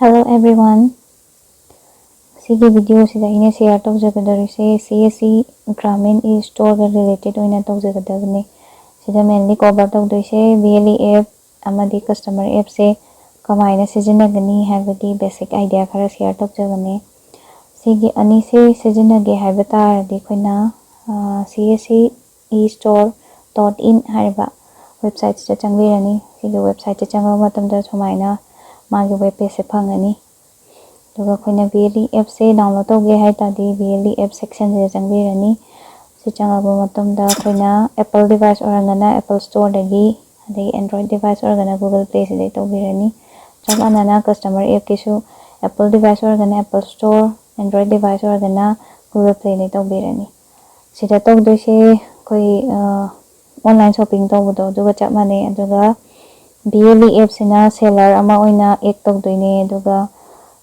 Hello everyone. Sigi video sida ine share tawjagadarise CSC Grameen e-store related oina tawjagadabane. Sida mainly cover tawdoise BLE app amadi customer app se kamaina sizinagani habadi basic idea khara share tawjagane. Sigi ani se sizinage haiba taradi khoina CSC e-store.in haiba website se changbirani. Sigi website se changba matamda sumaina magi web page se phangani. दुगा खोइना BLE app से download तौगे हाइ तादि BLE app section से चंगबिरनी से चंगबो मतमदा खोइना Apple device ओरंगना Apple Store दगी अदि Android device ओरंगना Google Play से तौबिरनी चंगनाना customer app केसु Apple device ओरंगना Apple Store Android device ओरंगना Google Play ने तौबिरनी सिदा तौदोसे कोई online shopping तौबदो दुगा चपमाने दुगा BLE app सेना seller अमा ओइना एक तौदोइने दुगा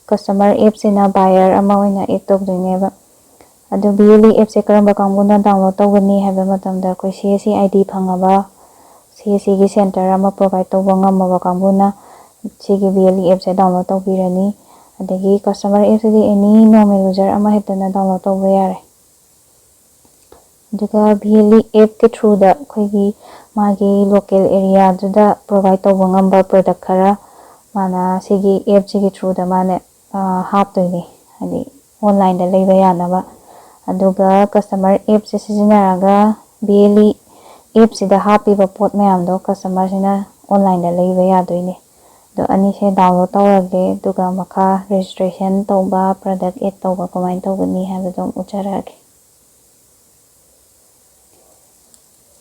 customer app se na buyer ama oina ek tok doine ba adu BLE app se karamba kanguna download tawgani haba matamda koi CSC ID phangaba CSC gi center ama provide tawba ngamaba kanguna sigi BLE app se download tawbirani adagi customer app se any normal user ama hetana download tawba yare duga BLE app ke through da koi gi magi local area juda provide tawba ngamba product khara mana sigi app sigi through da mane hap toine ani online da leiba yanaba aduga customer app se sizinaraga BLE app sida hapiba pot mayam do customer sina online da leiba yadoine do ani se download tawrage duga makha registration tawba product add tawba comment tawgani habadum ucharage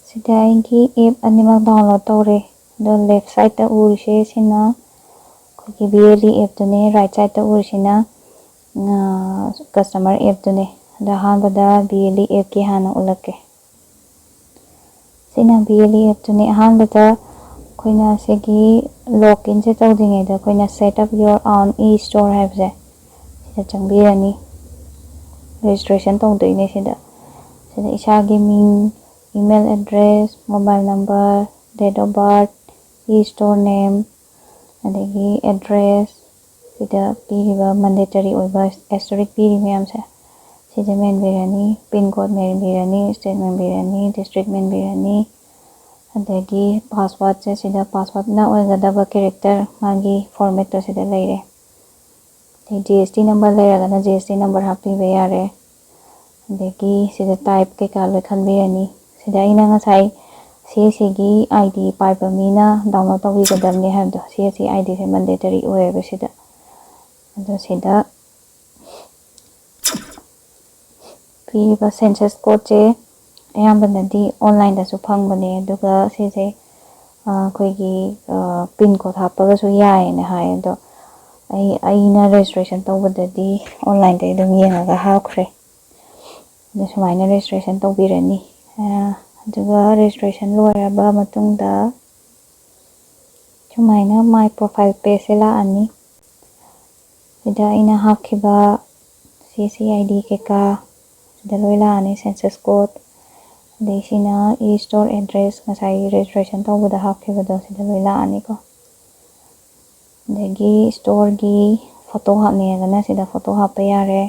sida ingi app anima download tawre do left side ta urise sina ki BLE app tune right side ta ursina customer app tune da hanbada BLE app ki hana ulake sina BLE app tune hanbada koina segi login se tawdinge da koina set up your own e-store have je sida changbirani registration tawdoine sida isagi ming email address mobile number date of birth e-store name adagi address sida piriba mandatory oiba asterisk piri mayam se sida men birani pin code men birani state men birani district men birani adagi password se sida password na oigadaba character magi format to sida leire GST number leiraga na GST number happy be yare adagi sida type ke kala khanbirani sida ina ngasai CSC ID paipa mina download tawi gadamni habdo CSC ID se mandatory oeba sida ado sida piba census code che ayambanadi online da su phangbane duga sise koi gi pin code hapaga su yae ne hai ado aina registration tawbadadi online da dum yenga hakhre ne sumaina registration tawbirani duga registration loiraba matungda sumaina my profile page la ani sida ina hakhiba CSC ID ke ka sida loila ani census code desina e-store address ngasai registration tawbada hakhiba do sida loila ani ko degi store gi photo hapne gana sida photo hapa yare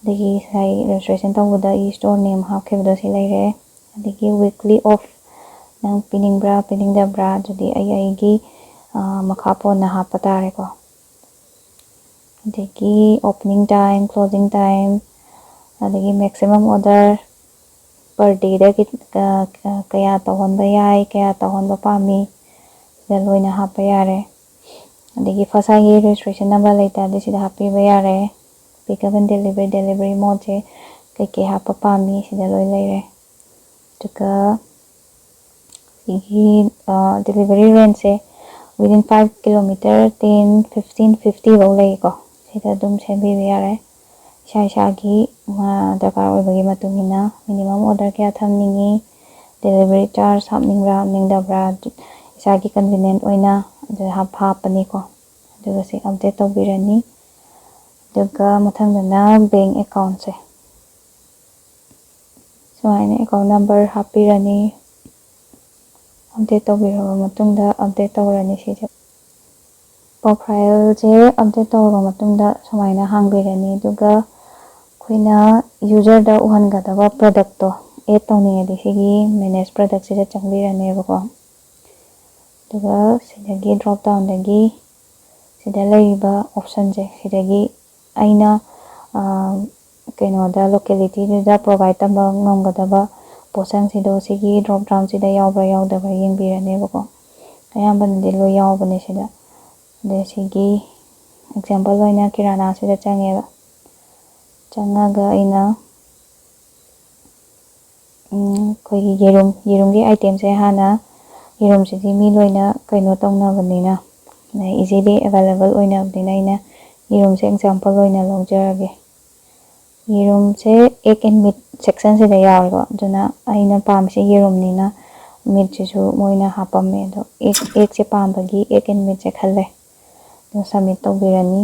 degi sai registration tawbada e-store name hakhiba do silaire adigi weekly off nang piningbra piningdabra jodi ai makhapo na hapatare ko adigi opening time closing time adigi maximum order per day da kaya tawhonba yai kaya tawhonba pami da loina hapa yare adigi fasagi registration number laita de sida hapiba yare pick up and delivery mode je keke hapa pami sida loi leire ꯑꯗꯨꯒ ꯁꯤꯒꯤ delivery ꯔꯦꯟꯖꯁꯦ within 5 kilometer 10, 15, 50 ꯐꯥꯎ ꯂꯩꯀꯣ ꯁꯤꯗ ꯑꯗꯨꯝ ꯁꯦꯝꯕꯤꯕ ꯌꯥꯔꯦ ꯏꯁꯥ ꯏꯁꯥꯒꯤ ꯗꯔꯀꯥꯔ ꯑꯣꯏꯕꯒꯤ ꯃꯇꯨꯡ ꯏꯟꯅ ꯃꯤꯅꯤꯃꯝ ꯑꯣꯔꯗꯔ ꯀꯌꯥ ꯊꯝꯅꯤꯡꯉꯤ ꯗꯦꯂꯤꯚꯔꯤ ꯆꯥꯔꯖ ꯍꯥꯞꯅꯤꯡꯕ꯭ꯔꯥ ꯍꯥꯞꯅꯤꯡꯗꯕ꯭ꯔꯥ ꯏꯁꯥꯒꯤ ꯀꯟꯚꯤꯅꯤꯌꯦꯟꯠ ꯑꯣꯏꯅ ꯑꯗꯨ ꯍꯥꯞꯄꯅꯤꯀꯣ ꯑꯗꯨꯒ ꯁꯤ ꯑꯞꯗꯦꯠ ꯇꯧꯕꯤꯔꯅꯤ ꯑꯗꯨꯒ ꯃꯊꯪꯗꯅ ꯕꯦꯡ ꯑꯦꯀꯥꯎꯟꯠꯁꯦ ꯁꯨꯃꯥꯏꯅ ꯑꯦꯀꯥꯎꯟꯠ ꯅꯝꯕꯔ ꯍꯥꯞꯄꯤꯔꯅꯤ ꯑꯞꯗꯦꯠ ꯇꯧꯕꯤꯔꯕ ꯃꯇꯨꯡꯗ ꯑꯞꯗꯦꯠ ꯇꯧꯔꯅꯤ ꯁꯤꯁꯦ ꯄ꯭ꯔꯣꯐꯥꯏꯜꯁꯦ ꯑꯞꯗꯦꯠ ꯇꯧꯔꯕ ꯃꯇꯨꯡꯗ ꯁꯨꯃꯥꯏꯅ ꯍꯥꯡꯕꯤꯔꯅꯤ ꯑꯗꯨꯒ ꯑꯩꯈꯣꯏꯅ ꯌꯨꯖꯔꯗ ꯎꯍꯟꯒꯗꯕ ꯄ꯭ꯔꯗꯛꯇꯣ ꯑꯦꯗ ꯇꯧꯅꯤꯡꯉꯗꯤ ꯁꯤꯒꯤ ꯃꯦꯅꯦꯖ ꯄ꯭ꯔꯗꯛꯁꯤꯗ ꯆꯪꯕꯤꯔꯅꯦꯕꯀꯣ ꯑꯗꯨꯒ ꯁꯤꯗꯒꯤ ꯗ꯭ꯔꯣꯞ ꯗꯥꯎꯟꯗꯒꯤ ꯁꯤꯗ ꯂꯩꯔꯤꯕ ꯑꯣꯞꯁꯟꯁꯦ ꯁꯤꯗꯒꯤ ꯑꯩꯅ ꯀꯩꯅꯣꯗ ꯂꯣꯀꯦꯂꯤꯇꯤꯗꯨꯗ ꯄ꯭ꯔꯣꯚꯥꯏꯠ ꯇꯧꯕ ꯉꯝꯒꯗꯕ ꯄꯣꯠꯁꯪꯁꯤꯡꯗꯣ ꯁꯤꯒꯤ ꯗ꯭ꯔꯣꯞ ꯗꯥꯎꯟꯁꯤꯗ ꯌꯥꯎꯕ꯭ꯔꯥ ꯌꯥꯎꯗꯕ꯭ꯔꯥ ꯌꯦꯡꯕꯤꯔꯅꯦꯕꯀꯣ ꯑꯌꯥꯝꯕꯅꯗꯤ ꯂꯣꯏ ꯌꯥꯎꯕꯅꯦ ꯁꯤꯗ ꯑꯗꯩ ꯁꯤꯒꯤ ꯑꯦꯛꯖꯥꯝꯄꯜ ꯑꯣꯏꯅ ꯀꯤꯔꯥꯅꯥꯁꯤꯗ ꯆꯪꯉꯦꯕ ꯆꯪꯉꯒ ꯑꯩꯅ ꯑꯩꯈꯣꯏꯒꯤ ꯌꯦꯔꯨꯝꯒꯤ ꯑꯥꯏꯇꯦꯝꯁꯦ ꯍꯥꯟꯅ ꯌꯦꯔꯨꯝꯁꯤꯗꯤ ꯃꯤ ꯂꯣꯏꯅ ꯀꯩꯅꯣ ꯇꯧꯅꯕꯅꯤꯅ ꯏꯖꯤꯂꯤ ꯑꯦꯕꯥꯏꯂꯦꯕꯜ ꯑꯣꯏꯅꯕꯅꯤꯅ ꯑꯩꯅ ꯌꯦꯔꯨꯝꯁꯦ ꯑꯦꯛꯖꯥꯝꯄꯜ ꯑꯣꯏꯅ ꯂꯧꯖꯔꯒꯦ ꯌꯦꯔꯨꯝꯁꯦ ꯑꯦꯛ ꯑꯦꯟ ꯃꯤꯠ ꯁꯦꯛꯁꯟꯁꯤꯗ ꯌꯥꯎꯋꯦꯀꯣ ꯑꯗꯨꯅ ꯑꯩꯅ ꯄꯥꯝꯃꯤꯁꯦ ꯌꯦꯔꯨꯝꯅꯤꯅ ꯃꯤꯠꯁꯤꯁꯨ ꯃꯣꯏꯅ ꯍꯥꯞꯄꯝꯃꯦ ꯑꯗꯣ ꯑꯦꯛꯁꯦ ꯄꯥꯝꯕꯒꯤ ꯑꯦꯛ ꯑꯦꯟ ꯃꯤꯠꯁꯦ ꯈꯜꯂꯦ ꯑꯗꯨ ꯁꯕꯃꯤꯠ ꯇꯧꯕꯤꯔꯅꯤ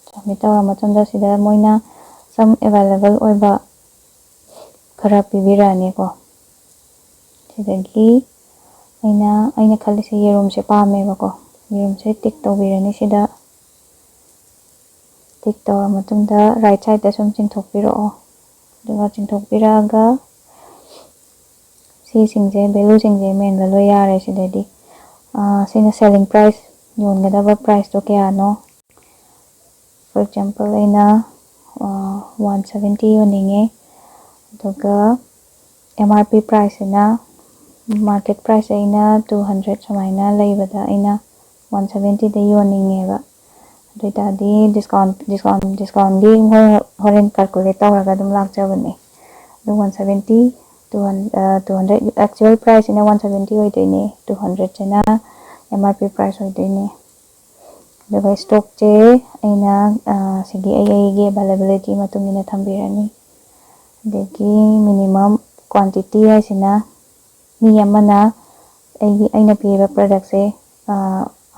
ꯁꯕꯃꯤꯠ ꯇꯧꯔ ꯃꯇꯨꯡꯗ ꯁꯤꯗ ꯃꯣꯏꯅ ꯁꯝ ꯑꯦꯕꯥꯏꯂꯦꯕꯜ ꯑꯣꯏꯕ ꯈꯔ ꯄꯤꯕꯤꯔꯛꯑꯅꯤꯀꯣ ꯁꯤꯗꯒꯤ ꯑꯩꯅ ꯈꯜꯂꯤꯁꯦ ꯌꯦꯔꯨꯝꯁꯦ ꯄꯥꯝꯃꯦꯕꯀꯣ ꯌꯦꯔꯨꯝꯁꯦ ꯇꯤꯛ ꯇꯧꯕꯤꯔꯅꯤ ꯁꯤꯗ ꯇꯤꯛ ꯇꯧꯔ ꯃꯇꯨꯡꯗ ꯔꯥꯏꯠ ꯁꯥꯏꯗꯇ ꯁꯨꯝ ꯆꯤꯡꯊꯣꯛꯄꯤꯔꯛꯑꯣ ꯑꯗꯨꯒ ꯆꯤꯡꯊꯣꯛꯄꯤꯔꯛꯑꯒ ꯁꯤꯁꯤꯡꯁꯦ ꯚꯦꯂꯨꯁꯤꯡꯁꯦ ꯃꯦꯟꯕ ꯂꯣꯏ ꯌꯥꯔꯦ ꯁꯤꯗꯗꯤ ꯁꯤꯅ ꯁꯦꯂꯤꯡ ꯄ꯭ꯔꯥꯏꯁ ꯌꯣꯟꯒꯗꯕ ꯄ꯭ꯔꯥꯏꯁꯇꯣ ꯀꯌꯥꯅꯣ ꯐꯣꯔ ꯑꯦꯛꯖꯥꯝꯄꯜ ꯑꯩꯅ 170 ꯌꯣꯟꯅꯤꯡꯉꯦ ꯑꯗꯨꯒ MRP ꯄ꯭ꯔꯥꯏꯁꯁꯤꯅ ꯃꯥꯔꯀꯦꯠ ꯄ꯭ꯔꯥꯏꯁ ꯑꯩꯅ 200 ꯁꯨꯃꯥꯏꯅ ꯂꯩꯕꯗ ꯑꯩꯅ 170ꯗ ꯌꯣꯟꯅꯤꯡꯉꯦꯕ ꯑꯗꯨ ꯑꯣꯏꯇꯥꯔꯗꯤ ꯗꯤꯁꯀꯥꯎꯟꯒꯤ ꯍꯣꯔꯦꯟ ꯀꯥꯜꯀꯨꯂꯦꯠ ꯇꯧꯔꯒ ꯑꯗꯨꯝ ꯂꯥꯛꯆꯕꯅꯦ ꯑꯗꯨ 170 200 ꯑꯦꯛꯆꯨꯋꯦꯜ ꯄ꯭ꯔꯥꯏꯁꯁꯤꯅ 170 ꯑꯣꯏꯗꯣꯏꯅꯦ 200ꯁꯤꯅ MRP ꯄ꯭ꯔꯥꯏꯁ ꯑꯣꯏꯗꯣꯏꯅꯦ ꯑꯗꯨꯒ ꯁ꯭ꯇꯣꯛꯁꯦ ꯑꯩꯅ ꯁꯤꯒꯤ ꯑꯩꯒꯤ ꯑꯦꯕꯥꯏꯂꯦꯕꯤꯂꯤꯇꯤ ꯃꯇꯨꯡ ꯏꯟꯅ ꯊꯝꯕꯤꯔꯅꯤ ꯑꯗꯒꯤ ꯃꯤꯅꯤꯃꯝ ꯀ꯭ꯋꯥꯟꯇꯤꯇꯤ ꯍꯥꯏꯁꯤꯅ ꯃꯤ ꯑꯃꯅ ꯑꯩꯅ ꯄꯤꯔꯤꯕ ꯄ꯭ꯔꯗꯛꯁꯦ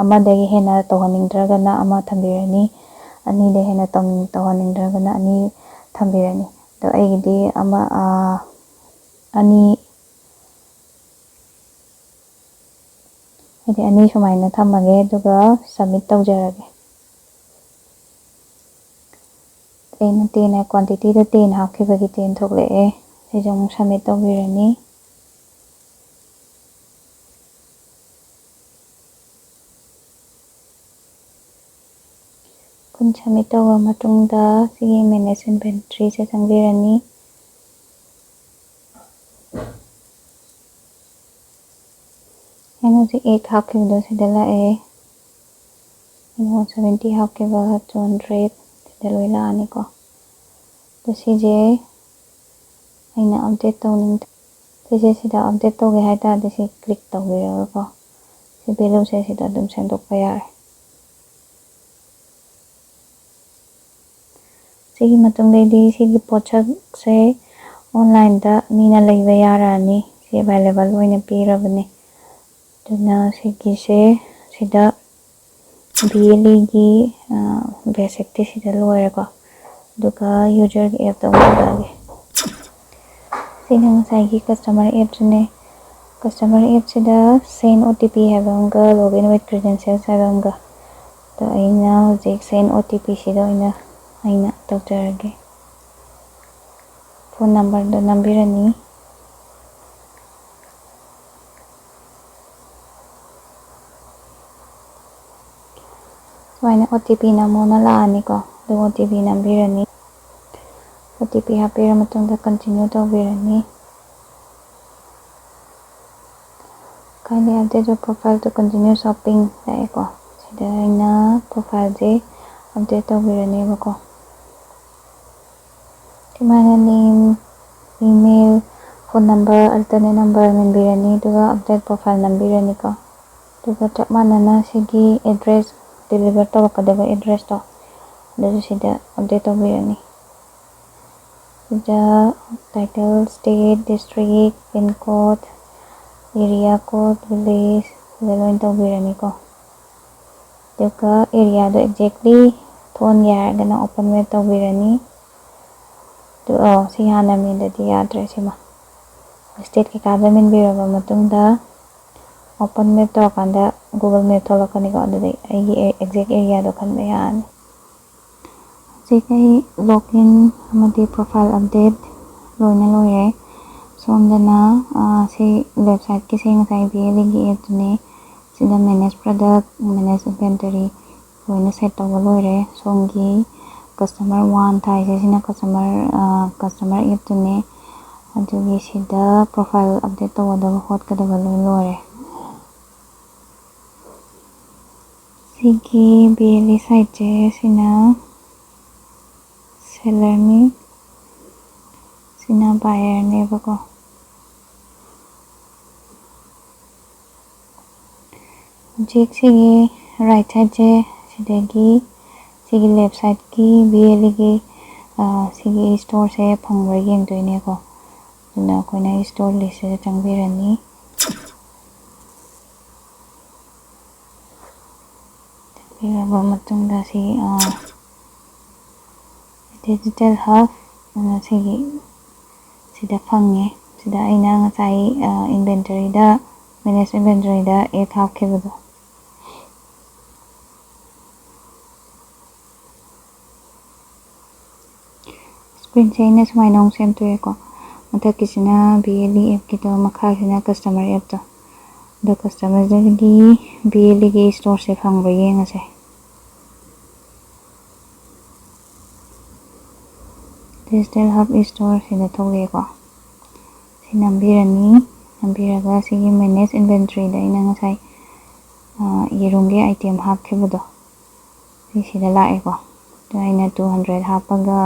ꯑꯃꯗꯒꯤ ꯍꯦꯟꯅ ꯇꯧꯍꯟꯅꯤꯡꯗ꯭ꯔꯒꯅ ꯑꯃ ꯊꯝꯕꯤꯔꯅꯤ ꯑꯅꯤꯗ ꯍꯦꯟꯅ ꯇꯧꯍꯟꯅꯤꯡꯗ꯭ꯔꯒꯅ ꯑꯅꯤ ꯊꯝꯕꯤꯔꯅꯤ ꯑꯗꯣ ꯑꯩꯒꯤꯗꯤ ꯑꯅꯤ ꯁꯨꯃꯥꯏꯅ ꯊꯝꯃꯒꯦ ꯑꯗꯨꯒ ꯁꯕꯃꯤꯠ ꯇꯧꯖꯔꯒꯦ ꯑꯩꯅ 10 ꯀ꯭ꯋꯥꯟꯇꯤꯇꯤꯗ 10 ꯍꯥꯞꯈꯤꯕꯒꯤ 10 ꯊꯣꯛꯂꯛꯑꯦ ꯁꯤꯁꯦ ꯑꯃꯨꯛ ꯁꯕꯃꯤꯠ ꯇꯧꯕꯤꯔꯅꯤ ꯁꯕꯃꯤꯠ ꯇꯧꯔꯕ ꯃꯇꯨꯡꯗ ꯁꯤꯒꯤ ꯃꯦꯅꯦꯖ ꯏꯟꯚꯦꯟꯇ꯭ꯔꯤꯁꯦ ꯆꯪꯕꯤꯔꯅꯤ ꯑꯩꯅ ꯍꯧꯖꯤꯛ 8 ꯍꯥꯞꯈꯤꯕꯗꯣ ꯁꯤꯗ ꯂꯥꯛꯑꯦ 170 ꯍꯥꯞꯈꯤꯕ 200 ꯁꯤꯗ ꯂꯣꯏ ꯂꯥꯛꯑꯅꯤꯀꯣ ꯑꯗꯣ ꯁꯤꯁꯦ ꯑꯩꯅ ꯑꯞꯗꯦꯠ ꯁꯤꯁꯦ ꯁꯤꯗ ꯑꯞꯗꯦꯠ ꯇꯧꯒꯦ ꯍꯥꯏꯇꯥꯔꯗꯤ ꯁꯤ ꯀ꯭ꯂꯤꯛ ꯇꯧꯕꯤꯔꯒꯀꯣ ꯁꯤ ꯚꯦꯂꯨꯁꯦ ꯁꯤꯗ ꯑꯗꯨꯝ ꯁꯦꯝꯗꯣꯛꯄ ꯌꯥꯔꯦ ꯁꯤꯒꯤ ꯃꯇꯨꯡꯗꯩꯗꯤ ꯁꯤꯒꯤ ꯄꯣꯠꯁꯛꯁꯦ ꯑꯣꯟꯂꯥꯏꯟꯗ ꯃꯤꯅ ꯂꯩꯕ ꯌꯥꯔꯛꯑꯅꯤ ꯁꯤ ꯑꯦꯕꯥꯏꯂꯦꯕꯜ ꯑꯣꯏꯅ ꯄꯤꯔꯕꯅꯤ ꯑꯗꯨꯅ ꯁꯤꯒꯤꯁꯦ ꯁꯤꯗ BLEꯒꯤ ꯕꯦꯁꯤꯛꯇꯤ ꯁꯤꯗ ꯂꯣꯏꯔꯦꯀꯣ ꯑꯗꯨꯒ ꯌꯨꯖꯔꯒꯤ ꯑꯦꯞꯇ ꯑꯃꯨꯛ ꯂꯥꯛꯑꯒꯦ ꯁꯤꯅ ꯉꯁꯥꯏꯒꯤ ꯀꯁꯇꯃꯔ ꯑꯦꯞꯁꯤꯅꯦ ꯀꯁꯇꯃꯔ ꯑꯦꯞꯁꯤꯗ ꯁꯦꯟ OTP ꯍꯥꯏꯕ ꯑꯃꯒ ꯂꯣꯒꯏꯟ ꯋꯤꯠ ꯀ꯭ꯔꯤꯗꯦꯟꯁꯤꯌꯦꯜꯁ ꯍꯥꯏꯕ ꯑꯃꯒ ꯑꯗꯣ ꯑꯩꯅ ꯍꯧꯖꯤꯛ ꯁꯦꯟ OTP ꯁꯤꯗ ꯑꯣꯏꯅ ꯑꯩꯅ ꯇꯧꯖꯔꯒꯦ ꯐꯣꯟ ꯅꯝꯕꯔꯗꯣ ꯅꯝꯕꯤꯔꯅꯤ ꯁꯨꯃꯥꯏꯅ OTP ꯅꯝꯃꯣꯅ ꯂꯥꯛꯑꯅꯤꯀꯣ ꯑꯗꯨꯒ OTP ꯅꯝꯕꯤꯔꯅꯤ OTP ꯍꯥꯞꯄꯤꯔ ꯃꯇꯨꯡꯗ ꯀꯟꯇꯤꯅ꯭ꯌꯨ ꯇꯧꯕꯤꯔꯅꯤ kindly update your profile to continue shopping ꯂꯥꯛꯑꯦꯀꯣ ꯁꯤꯗ ꯑꯩꯅ ꯄ꯭ꯔꯣꯐꯥꯏꯜꯁꯦ ꯑꯞꯗꯦꯠ ꯇꯧꯕꯤꯔꯅꯦꯕꯀꯣ ꯁꯨꯃꯥꯏꯅ name, email, phone number, alternate number ꯃꯦꯟꯕꯤꯔꯅꯤ ꯑꯗꯨꯒ ꯑꯞꯗꯦꯠ ꯄ꯭ꯔꯣꯐꯥꯏꯜ ꯅꯝꯕꯤꯔꯅꯤꯀꯣ ꯑꯗꯨꯒ ꯆꯞ ꯃꯥꯟꯅꯅ ꯁꯤꯒꯤ ꯑꯦꯗ꯭ꯔꯦꯁ ꯗꯦꯂꯤꯚꯔ ꯇꯧꯔꯛꯀꯗꯕ ꯑꯦꯗ꯭ꯔꯦꯁꯇꯣ ꯑꯗꯨꯁꯨ ꯁꯤꯗ ꯑꯞꯗꯦꯠ ꯇꯧꯕꯤꯔꯅꯤ ꯁꯤꯗ title, state, district, pin code, area code, village ꯁꯤꯗ ꯂꯣꯏꯅ ꯇꯧꯕꯤꯔꯅꯤꯀꯣ ꯑꯗꯨꯒ ꯑꯦꯔꯤꯌꯥꯗꯣ ꯑꯦꯛꯖꯦꯛꯂꯤ ꯊꯣꯟꯒꯦ ꯍꯥꯏꯔꯒꯅ ꯑꯣꯄꯟ ꯃꯦꯞ ꯇꯧꯕꯤꯔꯅꯤ ꯁꯤ ꯍꯥꯟꯅ ꯃꯦꯟꯗꯗꯤ ꯌꯥꯗ꯭ꯔꯦ ꯁꯤꯃ ꯁ꯭ꯇꯦꯠ ꯀꯩꯀꯥꯗ ꯃꯦꯟꯕꯤꯔꯕ ꯃꯇꯨꯡꯗ ꯑꯣꯄꯟ ꯃꯦꯞ ꯇꯧꯔꯀꯥꯟꯗ ꯒꯨꯒꯜ ꯃꯦꯞ ꯊꯣꯛꯂꯛꯀꯅꯤꯀꯣ ꯑꯗꯨꯗꯩ ꯑꯩꯒꯤ ꯑꯦꯛꯖꯦꯛ ꯑꯦꯔꯤꯌꯥꯗꯣ ꯈꯟꯕ ꯌꯥꯔꯅꯤ ꯍꯧꯖꯤꯛ ꯑꯩ ꯂꯣꯒꯏꯟ ꯑꯃꯗꯤ ꯄ꯭ꯔꯣꯐꯥꯏꯜ ꯑꯞꯗꯦꯠ ꯂꯣꯏꯅ ꯂꯣꯏꯔꯦ ꯁꯣꯝꯗꯅ ꯁꯤ ꯋꯦꯕꯁꯥꯏꯠꯀꯤꯁꯤ ꯉꯁꯥꯏ BLEꯒꯤ ꯑꯦꯞꯇꯨꯅꯦ ꯁꯤꯗ ꯃꯦꯅꯦꯖ ꯄ꯭ꯔꯗꯛ, ꯃꯦꯅꯦꯖ ꯏꯟꯚꯦꯟꯇꯔꯤ ꯂꯣꯏꯅ ꯁꯦꯠ ꯇꯧꯕ ꯂꯣꯏꯔꯦ ꯁꯣꯝꯒꯤ ꯀꯁꯇꯃꯔ 1 ꯊꯥꯏꯁꯦ ꯁꯤꯅ ꯀꯁꯇꯃꯔ ꯑꯦꯞꯇꯨꯅꯦ ꯑꯗꯨꯒꯤ ꯁꯤꯗ ꯄ꯭ꯔꯣꯐꯥꯏꯜ ꯑꯞꯗꯦꯠ ꯇꯧꯒꯗꯕ ꯈꯣꯠꯀꯗꯕ ꯂꯣꯏ ꯂꯣꯏꯔꯦ ꯁꯤꯒꯤ BLE ꯁꯥꯏꯠꯁꯦ ꯁꯤꯅ ꯁꯦꯂꯔꯅꯤ ꯁꯤꯅ ꯕꯥꯏꯌꯔꯅꯦꯕꯀꯣ ꯍꯧꯖꯤꯛ ꯁꯤꯒꯤ ꯔꯥꯏꯠ ꯁꯥꯏꯠꯁꯦ ꯁꯤꯗꯒꯤ ꯁꯤꯒꯤ ꯂꯦꯐ ꯁꯥꯏꯠꯀꯤ BLEꯒꯤ ꯁꯤꯒꯤ ꯁ꯭ꯇꯣꯔꯁꯦ ꯐꯪꯕ꯭ꯔꯥ ꯌꯦꯡꯗꯣꯏꯅꯦꯀꯣ ꯑꯗꯨꯅ ꯑꯩꯈꯣꯏꯅ ꯁ꯭ꯇꯣꯔ ꯂꯤꯁꯁꯤꯗ ꯆꯪꯕꯤꯔꯅꯤ ꯆꯪꯕꯤꯔꯕ ꯃꯇꯨꯡꯗ ꯁꯤ ꯗꯤꯖꯤꯇꯦꯜ ꯍꯕ ꯁꯤꯒꯤ ꯁꯤꯗ ꯐꯪꯉꯦ ꯁꯤꯗ ꯑꯩꯅ ꯉꯁꯥꯏ ꯏꯟꯚꯦꯟꯇꯔꯤꯗ ꯃꯦꯅꯦꯖ ꯏꯟꯚꯦꯟꯇꯔꯤꯗ ꯑꯦꯞ ꯍꯥꯞꯈꯤꯕꯗꯣ ꯁ꯭ꯀ꯭ꯔꯤꯟꯁꯦ ꯑꯩꯅ ꯁꯨꯃꯥꯏꯅ ꯑꯃꯨꯛ ꯁꯦꯝꯗꯣꯛꯑꯦꯀꯣ ꯃꯊꯛꯀꯤꯁꯤꯅ BLE ꯑꯦꯞꯀꯤꯗꯣ ꯃꯈꯥꯁꯤꯅ ꯀꯁꯇꯃꯔ ꯑꯦꯞꯇꯣ ꯑꯗꯣ ꯀꯁꯇꯃꯔꯗꯒꯤ BLEꯒꯤ ꯁ꯭ꯇꯣꯔꯁꯦ ꯐꯪꯕ꯭ꯔꯥ ꯌꯦꯡꯉꯁꯦ ꯗꯤꯖꯤꯇꯦꯜ ꯍꯕ ꯁ꯭ꯇꯣꯔ ꯁꯤꯗ ꯊꯣꯛꯂꯛꯑꯦꯀꯣ ꯁꯤ ꯅꯝꯕꯤꯔꯅꯤ ꯅꯝꯕꯤꯔꯒ ꯁꯤꯒꯤ ꯃꯦꯅꯦꯖ ꯏꯟꯚꯦꯟꯇꯔꯤꯗ ꯑꯩꯅ ꯉꯁꯥꯏ ꯌꯦꯔꯨꯝꯒꯤ ꯑꯥꯏꯇꯦꯝ ꯍꯥꯞꯈꯤꯕꯗꯣ ꯁꯤꯗ ꯂꯥꯛꯑꯦꯀꯣ ꯑꯗꯣ ꯑꯩꯅ 200 ꯍꯥꯞꯄꯒ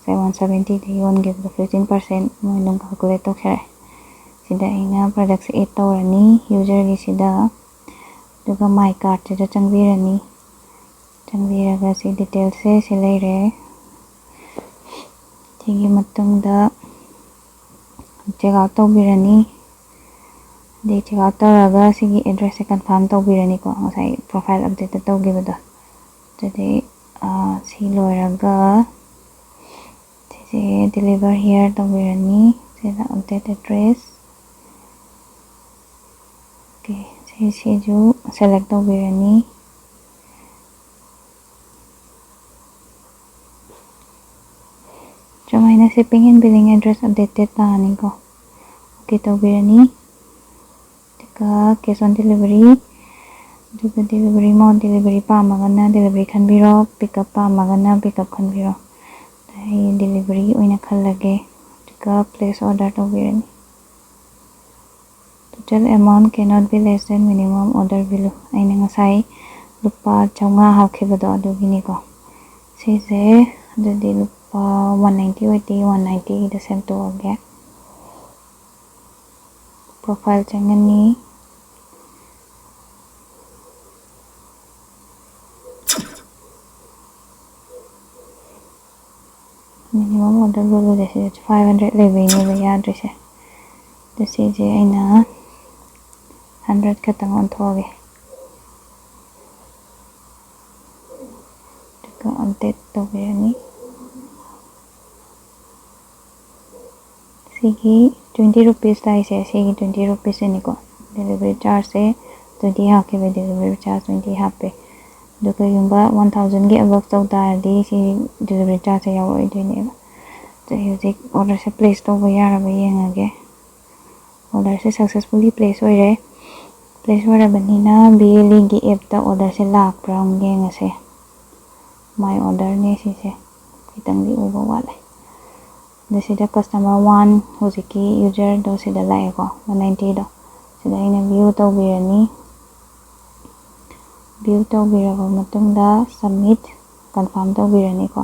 170ꯗ ꯌꯣꯟꯈꯤꯕꯗꯣ 15% ꯃꯣꯏ ꯑꯗꯨꯝ ꯀꯥꯜꯀꯨꯂꯦꯠ ꯇꯧꯖꯔꯛꯑꯦ ꯁꯤꯗ ꯑꯩꯅ ꯄ꯭ꯔꯗꯛꯁꯦ ꯑꯦꯗ ꯇꯧꯔꯅꯤ ꯌꯨꯖꯔꯒꯤꯁꯤꯗ ꯑꯗꯨꯒ ꯃꯥꯏ ꯀꯥꯔꯠꯁꯤꯗ ꯆꯪꯕꯤꯔꯅꯤ ꯆꯪꯕꯤꯔꯒ ꯁꯤ ꯗꯤꯇꯦꯜꯁꯁꯦ ꯁꯤ ꯂꯩꯔꯦ ꯁꯤꯒꯤ ꯃꯇꯨꯡꯗ ꯆꯦꯛ ꯑꯥꯎꯠ ꯇꯧꯕꯤꯔꯅꯤ ꯑꯗꯩ ꯆꯦꯛ ꯑꯥꯎꯠ ꯇꯧꯔꯒ ꯁꯤꯒꯤ ꯑꯦꯗ꯭ꯔꯦꯁꯁꯦ ꯀꯟꯐꯥꯔꯝ ꯇꯧꯕꯤꯔꯅꯤꯀꯣ ꯉꯁꯥꯏ ꯄ꯭ꯔꯣꯐꯥꯏꯜ ꯑꯞꯗꯦꯠꯇ ꯇꯧꯈꯤꯕꯗꯣ ꯑꯗꯨꯗꯩ ꯁꯤ ꯂꯣꯏꯔꯒ ꯁꯤꯁꯦ ꯗꯤꯂꯤꯚꯔ ꯍꯤꯌꯔ ꯇꯧꯕꯤꯔꯅꯤ ꯁꯤꯗ ꯑꯞꯗꯦꯠ ꯑꯦꯗ꯭ꯔꯦꯁ ꯑꯣꯀꯦ ꯁꯤꯁꯨ ꯁꯦꯂꯦꯛ ꯇꯧꯕꯤꯔꯅꯤ ꯁꯨꯃꯥꯏꯅ shipping and billing address updated ꯂꯥꯛꯑꯅꯤꯀꯣ ꯑꯣꯀꯦ ꯇꯧꯕꯤꯔꯅꯤ ꯑꯗꯨꯒ ꯀꯦꯁ ꯑꯣꯟ ꯗꯦꯂꯤꯚꯔꯤ ꯑꯗꯨꯒ ꯗꯦꯂꯤꯚꯔꯤ ꯃꯣꯠ ꯗꯦꯂꯤꯚꯔꯤ ꯄꯥꯝꯃꯒꯅ ꯗꯦꯂꯤꯚꯔꯤ ꯈꯟꯕꯤꯔꯣ ꯄꯤꯛꯑꯞ ꯄꯥꯝꯃꯒꯅ ꯄꯤꯛꯑꯞ ꯈꯟꯕꯤꯔꯣ ꯑꯩ ꯗꯦꯂꯤꯚꯔꯤ ꯑꯣꯏꯅ ꯈꯜꯂꯒꯦ ꯑꯗꯨꯒ ꯄ꯭ꯂꯦꯁ ꯑꯣꯔꯗꯔ ꯇꯧꯕꯤꯔꯅꯤ total amount cannot be less than minimum order value ꯑꯩꯅ ꯉꯁꯥꯏ ꯂꯨꯄꯥ 500 ꯍꯥꯞꯈꯤꯕꯗꯣ ꯑꯗꯨꯒꯤꯅꯤꯀꯣ ꯁꯤꯁꯦ ꯑꯗꯨꯗꯤ ꯂꯨꯄꯥ 190 ꯑꯣꯏꯗꯤ 190ꯒꯤꯗ ꯁꯦꯝꯗꯣꯛꯑꯒꯦ ꯄ꯭ꯔꯣꯐꯥꯏꯜ ꯆꯪꯉꯅꯤ ꯃꯤꯅꯤꯃꯝ ꯑꯣꯔꯗꯔ ꯚꯦꯂꯨꯗ ꯁꯤꯗ 500 ꯂꯩꯕꯩꯅꯦꯕ ꯌꯥꯗ꯭ꯔꯤꯁꯦ ꯑꯗꯣ ꯁꯤꯁꯦ ꯑꯩꯅ 100 ꯈꯛꯇꯪ ꯑꯣꯟꯊꯣꯛꯑꯒꯦ ꯑꯗꯨꯒ ꯑꯞꯗꯦꯠ ꯇꯧꯕꯤꯔꯅꯤ ꯁꯤꯒꯤ 20 ꯔꯨꯄꯤꯁ ꯂꯥꯛꯏꯁꯦ ꯁꯤꯒꯤ 20 ꯔꯨꯄꯤꯁꯅꯤꯀꯣ ꯗꯦꯂꯤꯚꯔꯤ ꯆꯥꯔꯖꯁꯦ 20 ꯍꯥꯞꯈꯤꯕ ꯗꯦꯂꯤꯚꯔꯤ ꯆꯥꯔꯖ 20 ꯍꯥꯞꯄꯦ ꯑꯗꯣ ꯀꯩꯒꯨꯝꯕ 1000ꯒꯤ ꯑꯕꯞ ꯇꯧ ꯇꯥꯔꯗꯤ ꯁꯤ ꯗꯦꯂꯤꯚꯔꯤ ꯆꯥꯔꯖꯁꯦ ꯌꯥꯎꯔꯛꯑꯣꯏꯗꯣꯏꯅꯦꯕ ꯑꯗꯩ ꯍꯧꯖꯤꯛ ꯑꯣꯔꯗꯔꯁꯦ ꯄ꯭ꯂꯦꯁ ꯇꯧꯕ ꯌꯥꯔꯕ ꯌꯦꯡꯉꯒꯦ ꯑꯣꯔꯗꯔꯁꯦ ꯁꯛꯁꯦꯁꯐꯨꯜꯂꯤ ꯄ꯭ꯂꯦꯁ ꯑꯣꯏꯔꯦ ꯄ꯭ꯂꯦꯁ ꯑꯣꯏꯔꯕꯅꯤꯅ BLEꯒꯤ ꯑꯦꯞꯇ ꯑꯣꯔꯗꯔꯁꯦ ꯂꯥꯛꯄ꯭ꯔꯥ ꯑꯃꯨꯛ ꯌꯦꯡꯉꯁꯦ ꯃꯥꯏ ꯑꯣꯔꯗꯔꯅꯦ ꯁꯤꯁꯦ ꯈꯤꯇꯪꯗꯤ ꯎꯕ ꯋꯥꯠꯂꯦ ꯑꯗ ꯁꯤꯗ ꯀꯁꯇꯃꯔ 1 ꯍꯧꯖꯤꯛꯀꯤ ꯌꯨꯖꯔꯗꯣ ꯁꯤꯗ ꯂꯥꯛꯑꯦꯀꯣ 190ꯗꯣ ꯁꯤꯗ ꯑꯩꯅ ꯚ꯭ꯌꯨ ꯇꯧꯕꯤꯔꯅꯤ ꯚ꯭ꯌꯨ ꯇꯧꯕꯤꯔꯕ ꯃꯇꯨꯡꯗ ꯁꯕꯃꯤꯠ ꯀꯟꯐꯥꯔꯝ ꯇꯧꯕꯤꯔꯅꯤꯀꯣ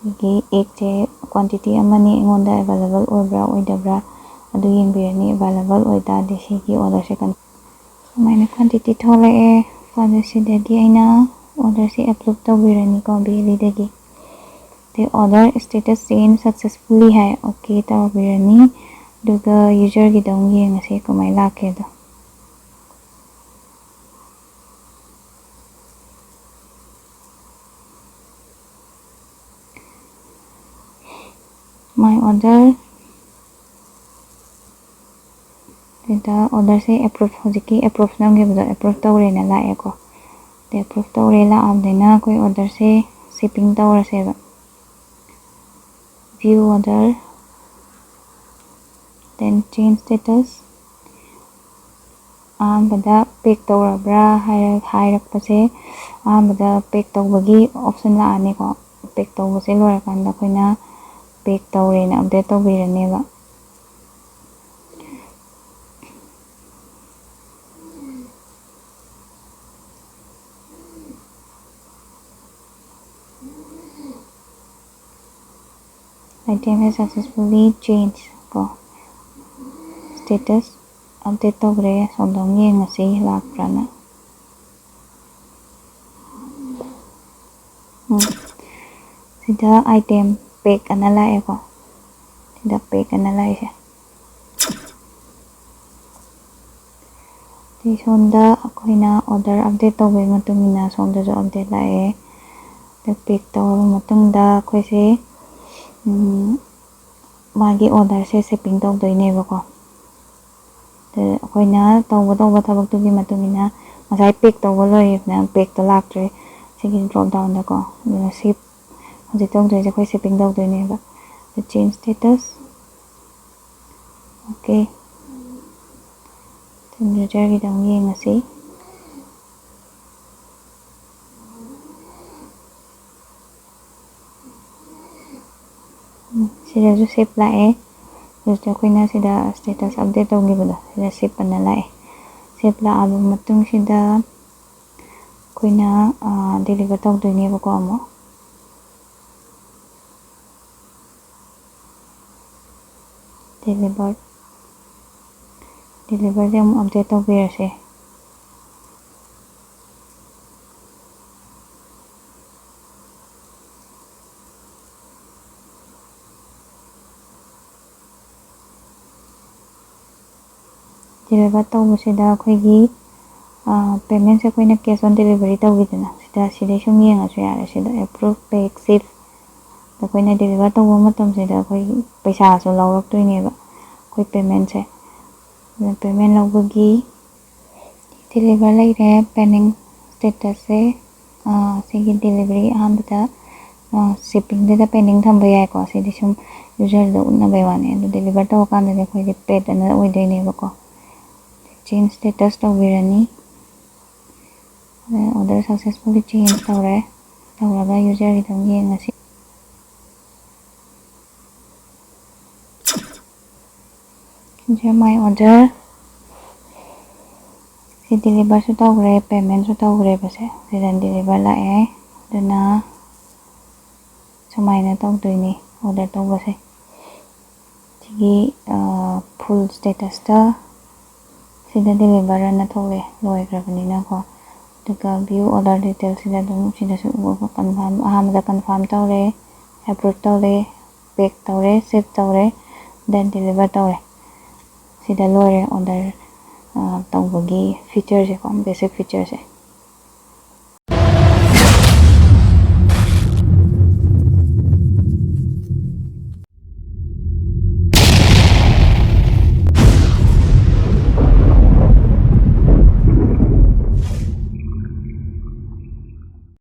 ꯁꯤꯒꯤ ꯑꯦꯛꯁꯦ ꯀ꯭ꯋꯥꯟꯇꯤꯇꯤ ꯑꯃꯅꯤ ꯑꯩꯉꯣꯟꯗ ꯑꯦꯕꯥꯏꯂꯦꯕꯜ ꯑꯣꯏꯕ꯭ꯔꯥ ꯑꯣꯏꯗꯕ꯭ꯔꯥ ꯑꯗꯨ ꯌꯦꯡꯕꯤꯔꯅꯤ ꯑꯦꯕꯥꯏꯂꯦꯕꯜ ꯑꯣꯏꯇꯥꯔꯗꯤ ꯁꯤꯒꯤ ꯑꯣꯔꯗꯔꯁꯦ ꯁꯨꯃꯥꯏꯅ ꯀ꯭ꯋꯥꯟꯇꯤꯇꯤ ꯊꯣꯛꯂꯛꯑꯦ ꯑꯗꯨ ꯁꯤꯗꯗꯤ ꯑꯩꯅ ꯑꯣꯔꯗꯔꯁꯦ ꯑꯦꯄ꯭ꯔꯨꯞ ꯇꯧꯕꯤꯔꯅꯤꯀꯣ ꯕꯤꯂꯤꯗꯒꯤ order status change successfully hai okay ꯇꯧꯕꯤꯔꯅꯤ ꯑꯗꯨꯒ ꯌꯨꯖꯔꯒꯤꯗ ꯑꯃꯨꯛ ꯌꯦꯡꯉꯁꯤ ꯀꯃꯥꯏꯅ ꯂꯥꯛꯀꯦꯗꯣ my order ꯁꯤꯗ ꯑꯣꯔꯗꯔꯁꯦ ꯑꯦꯄ꯭ꯔꯨꯞ ꯍꯧꯖꯤꯛꯀꯤ ꯑꯦꯄ꯭ꯔꯨꯞ ꯅꯝꯈꯤꯕꯗꯣ ꯑꯦꯄ꯭ꯔꯨꯞ ꯇꯧꯔꯦꯅ ꯂꯥꯛꯑꯦꯀꯣ ꯑꯦꯄ꯭ꯔꯨꯞ ꯇꯧꯔꯦ ꯂꯥꯛꯑꯕꯅꯤꯅ ꯑꯩꯈꯣꯏ ꯑꯣꯔꯗꯔꯁꯦ shipping ꯇꯧꯔꯁꯦꯕ view order then change status ꯑꯍꯥꯟꯕꯗ ꯄꯦꯛ ꯇꯧꯔꯕ꯭ꯔꯥ ꯍꯥꯏꯔꯛꯄꯁꯦ ꯑꯍꯥꯟꯕꯗ ꯄꯦꯛ ꯇꯧꯕꯒꯤ ꯑꯣꯞꯁꯟ ꯂꯥꯛꯑꯅꯤꯀꯣ ꯄꯦꯛ ꯇꯧꯕꯁꯦ ꯂꯣꯏꯔꯀꯥꯟꯗ ꯑꯩꯈꯣꯏꯅ ꯄꯦꯛ ꯇꯧꯔꯦꯅ update ꯇꯧꯕꯤꯔꯅꯦꯕ item has successfully changed ko status update tawre sondong yengasi lakprana sida item pack ana lae ko sida pack ana lae se ti sonda akoina order update tawbe matungina sonda jo update lae the pack tawba matungda akhoi se मागी order से shipping तौदोइनेबको अखोइना तौबा थबक्तुगी मतुंगिना मसाई pack तौबा लोइबना पेक तो लाक्ट्रे सिगी ड्रॉप डाउन दको शिप हजि तौदोइसे अखोइ शिपिंग तौदोइनेबा चेंज स्टेटस ओके यूजर की दम येंगसी सिदा शिप लाए ꯖꯁ ꯑꯩꯈꯣꯏꯅ ꯁꯤꯗ ꯁ꯭ꯇꯦꯇꯁ ꯑꯞꯗꯦꯠ ꯇꯧꯈꯤꯕꯗꯣ ꯁꯤꯗ ꯁꯤꯞ ꯑꯅ ꯂꯥꯛꯑꯦ ꯁꯤꯞ ꯂꯥꯛꯑꯕ ꯃꯇꯨꯡꯁꯤꯗ ꯑꯩꯈꯣꯏꯅ ꯗꯦꯂꯤꯚꯔ ꯇꯧꯗꯣꯏꯅꯦꯕꯀꯣ ꯑꯃꯨꯛ ꯗꯦꯂꯤꯚꯔꯁꯦ ꯑꯃꯨꯛ ꯑꯞꯗꯦꯠ ꯇꯧꯕꯤꯔꯁꯦ ꯗꯦꯂꯤꯚꯔ ꯇꯧꯕꯁꯤꯗ ꯑꯩꯈꯣꯏꯒꯤ ꯄꯦꯃꯦꯟꯁꯦ ꯑꯩꯈꯣꯏꯅ ꯀꯦꯁ ꯑꯣꯟ ꯗꯦꯂꯤꯚꯔꯤ ꯇꯧꯈꯤꯗꯅ ꯁꯤꯗꯩ ꯁꯨꯝ ꯌꯦꯡꯉꯁꯨ ꯌꯥꯔꯦ ꯁꯤꯗ ꯑꯦꯄ꯭ꯔꯨꯞ ꯄꯦꯛ ꯁꯤꯞ ꯑꯩꯈꯣꯏꯅ ꯗꯦꯂꯤꯚꯔ ꯇꯧꯕ ꯃꯇꯝꯁꯤꯗ ꯑꯩꯈꯣꯏꯒꯤ ꯄꯩꯁꯥꯁꯨ ꯂꯧꯔꯛꯇꯣꯏꯅꯦꯕ ꯑꯩꯈꯣꯏ ꯄꯦꯃꯦꯟꯁꯦ ꯄꯦꯃꯦꯟ ꯂꯧꯕꯒꯤ ꯗꯦꯂꯤꯚꯔ ꯂꯩꯔꯦ ꯄꯦꯟꯗꯤꯡ ꯁ꯭ꯇꯦꯇꯁꯁꯦ ꯁꯤꯒꯤ ꯗꯦꯂꯤꯚꯔꯤ ꯑꯍꯥꯟꯕꯗ shippingꯗ ꯄꯦꯟꯗꯤꯡ ꯊꯝꯕ ꯌꯥꯏꯀꯣ ꯁꯤꯗꯤ ꯁꯨꯝ ꯌꯨꯖꯔꯗ ꯎꯠꯅꯕꯩ ꯋꯥꯅꯤ ꯑꯗꯨ ꯗꯦꯂꯤꯚꯔ ꯇꯧꯕ ꯀꯥꯟꯗꯗꯤ ꯑꯩꯈꯣꯏꯗꯤ ꯄꯦꯗ ꯑꯅ ꯑꯣꯏꯗꯣꯏꯅꯦꯕꯀꯣ change status ꯇꯧꯕꯤꯔꯅꯤ order successfully change ꯇꯧꯔꯦ ꯇꯧꯔꯒ ꯌꯨꯖꯔꯒꯤꯗ ꯌꯦꯡꯉꯁꯤ my order ꯁꯤ ꯗꯦꯂꯤꯚꯔꯁꯨ ꯇꯧꯈ꯭ꯔꯦ ꯄꯦꯃꯦꯟꯁꯨ ꯇꯧꯈ꯭ꯔꯦꯕꯁꯦ ꯁꯤꯗ ꯗꯦꯂꯤꯚꯔ ꯂꯥꯛꯑꯦ ꯑꯗꯨꯅ ꯁꯨꯃꯥꯏꯅ ꯇꯧꯗꯣꯏꯅꯤ ꯑꯣꯔꯗꯔ ꯇꯧꯕꯁꯦ ꯁꯤꯒꯤ ꯐꯨꯜ ꯁ꯭ꯇꯦꯇꯁꯇ ꯁꯤꯗ ꯗꯦꯂꯤꯚꯔ ꯑꯅ ꯊꯣꯛꯂꯛꯑꯦ ꯂꯣꯏꯈ꯭ꯔꯕꯅꯤꯅꯀꯣ ꯑꯗꯨꯒ ꯚ꯭ꯌꯨ ꯑꯣꯔꯗꯔ ꯗꯤꯇꯦꯜꯁꯤꯗ ꯑꯗꯨꯝ ꯁꯤꯗꯁꯨ ꯀꯟꯐꯥꯔꯝ ꯑꯍꯥꯟꯕꯗ ꯀꯟꯐꯥꯔꯝ ꯇꯧꯔꯦ ꯑꯦꯄ꯭ꯔꯨꯞ ꯇꯧꯔꯦ ꯄꯦꯛ ꯇꯧꯔꯦ ꯁꯤꯞ ꯇꯧꯔꯦ ꯗꯦꯟ ꯗꯦꯂꯤꯚꯔ ꯇꯧꯔꯦ ꯁꯤꯗ ꯂꯣꯏꯔꯦ ꯑꯣꯔꯗꯔ ꯇꯧꯕꯒꯤ ꯐꯤꯆꯔꯁꯦꯀꯣ ꯕꯦꯁꯤꯛ ꯐꯤꯆꯔꯁꯦ